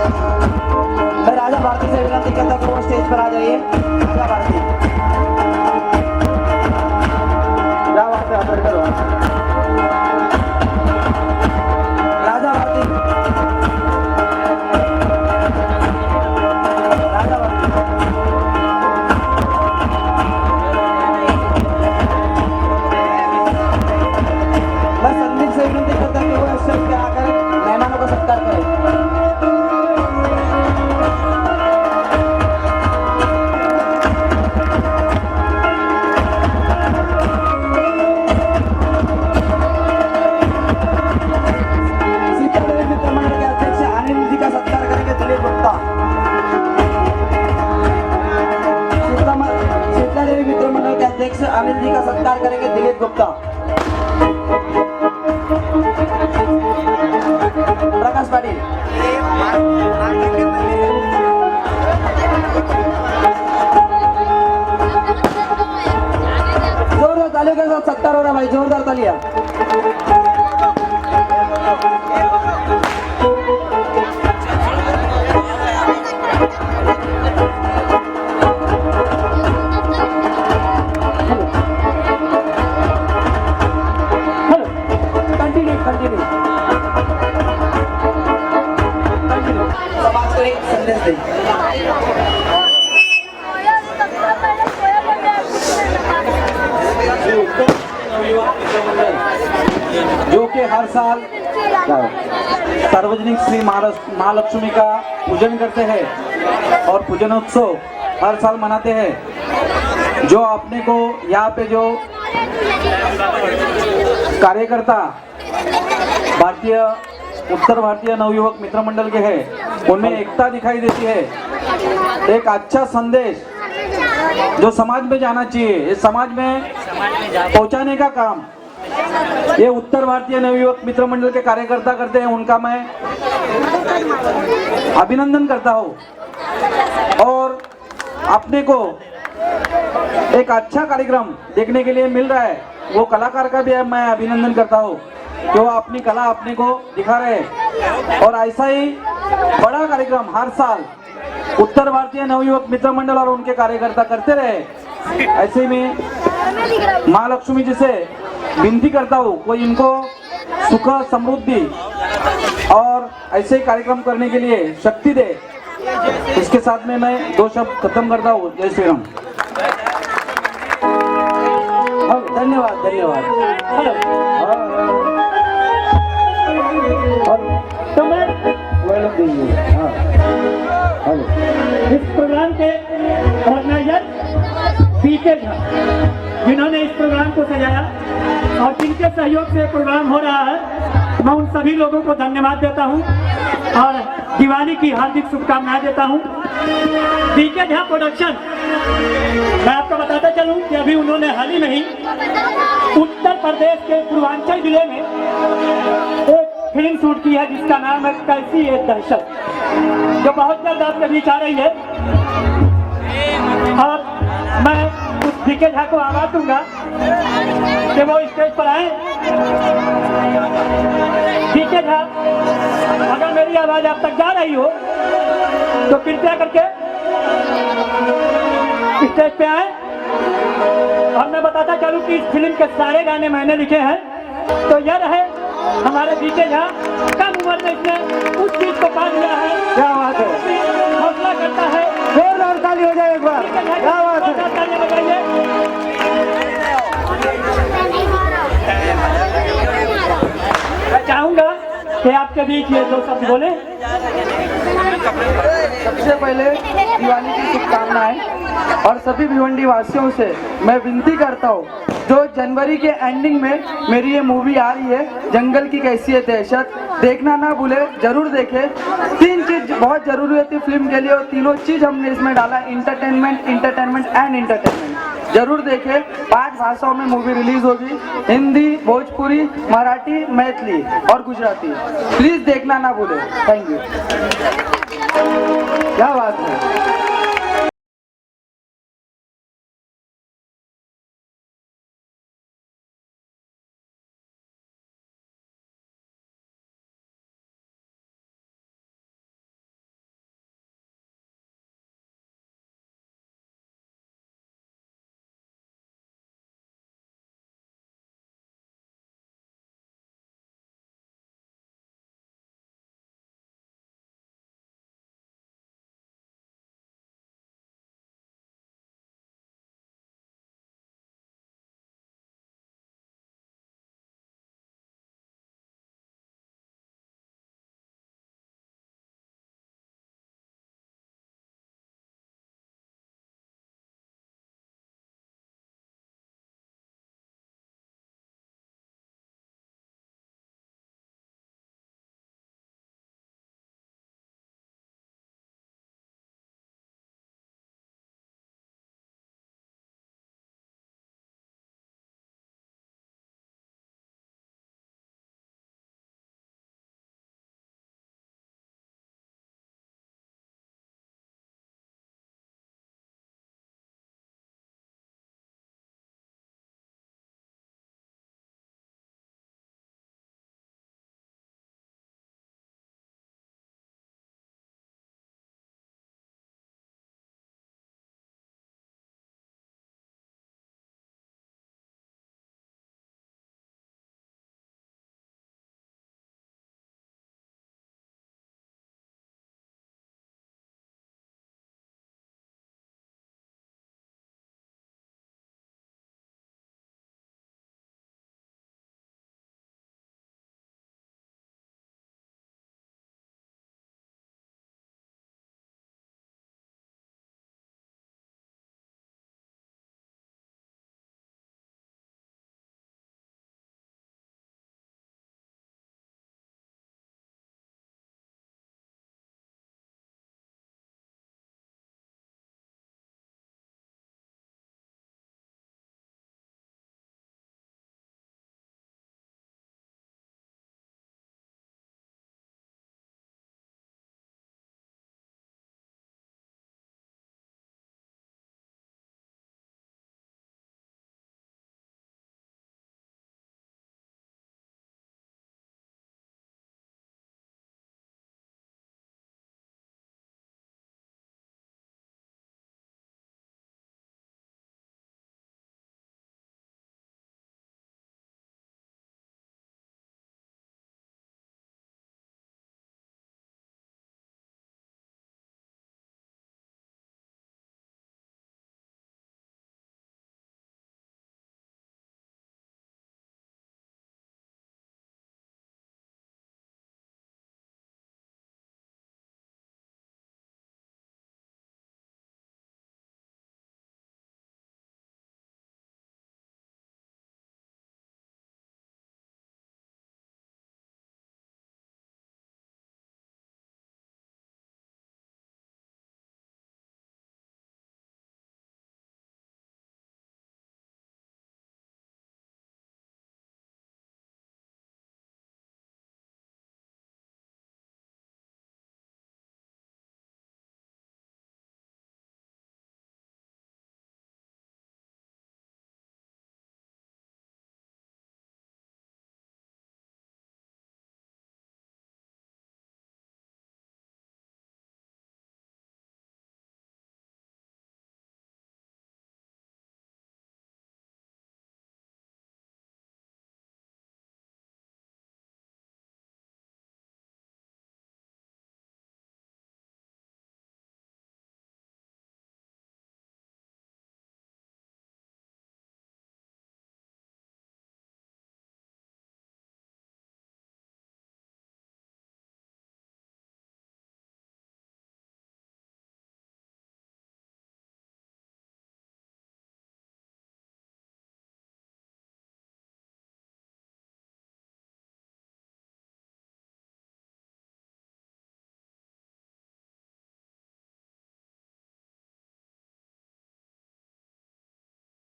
मैं राजा भारती से विनती करता हूँ कि वो स्टेज पर आ जाइए। राजा भारती, क्या बात है, अंदर करो। राजा भारती, राजा भारती, मैं संदीप से विनती करता हूँ कि वो स्टेज पे आकर मेहमानों का सत्कार करें। अध्यक्ष अनिल जी का सत्कार करेंगे दिलीप गुप्ता। प्रकाश पाटिल, जोरदार तालियों के साथ सत्कार हो रहा है भाई, जोरदार तालियां। समाज को एक संदेश दें। जो कि हर साल सार्वजनिक श्री महालक्ष्मी का पूजन करते हैं और पूजनोत्सव हर साल मनाते हैं। जो अपने को यहाँ पे जो कार्यकर्ता भारतीय उत्तर भारतीय नवयुवक मित्र मंडल के हैं, उनमें एकता दिखाई देती है। एक अच्छा संदेश जो समाज में जाना चाहिए, ये समाज में पहुंचाने का काम ये उत्तर भारतीय नवयुवक मित्र मंडल के कार्यकर्ता करते हैं। उनका मैं अभिनंदन करता हूं और अपने को एक अच्छा कार्यक्रम देखने के लिए मिल रहा है, वो कलाकार का भी मैं अभिनंदन करता हूं कि वो अपनी कला अपने को दिखा रहे हैं। और ऐसा ही बड़ा कार्यक्रम हर साल उत्तर भारतीय नवयुवक मित्र मंडल और उनके कार्यकर्ता करते रहे। ऐसे में महालक्ष्मी जी से विनती करता हूँ कोई इनको सुख समृद्धि और ऐसे कार्यक्रम करने के लिए शक्ति दे। इसके साथ में मैं दो शब्द खत्म करता हूँ। जय श्री राम। धन्यवाद धन्यवाद। तो मैं इस प्रोग्राम के ऑर्गेनाइजर पीके झा, जिन्होंने इस प्रोग्राम को सजाया और जिनके सहयोग से प्रोग्राम हो रहा है, मैं उन सभी लोगों को धन्यवाद देता हूं और दिवाली की हार्दिक शुभकामनाएं देता हूं। पीके झा प्रोडक्शन, मैं आपको बताता चलूं कि अभी उन्होंने हाल ही में ही उत्तर प्रदेश के पूर्वांचल जिले में एक फिल्म शूट की है जिसका नाम है कैसी है दहशत, जो बहुत जल्द आपके बीच आ रही है। और मैं उस पीके झा को आवाज दूंगा कि वो स्टेज पर आए। पीके झा, अगर मेरी आवाज आप तक जा रही हो तो कृपया करके स्टेज पे आए। और मैं बताता चलूं कि इस फिल्म के सारे गाने मैंने लिखे हैं। तो यह रहे हमारे पीके झा, कम उम्र में इसने उस चीज को पा लिया है। क्या बात है, हौसला करता है। जोरदार ताली हो जाए एक बार। क्या बात है, तालियां बजाइए। मैं चाहूंगा कि आपके बीच ये दो शब्द बोले। सबसे पहले दिवाली की शुभकामनाएं और सभी भिवंडी वासियों से मैं विनती करता हूँ, जो जनवरी के एंडिंग में मेरी ये मूवी आ रही है जंगल की कैसी है दहशत, देखना ना भूले, जरूर देखें। 3 चीज बहुत जरूरी होती है फिल्म के लिए और तीनों चीज हमने इसमें डाला, इंटरटेनमेंट, इंटरटेनमेंट एंड इंटरटेनमेंट। जरूर देखें। 5 भाषाओं में मूवी रिलीज होगी, हिंदी, भोजपुरी, मराठी, मैथिली और गुजराती। प्लीज देखना ना भूले। Thank you.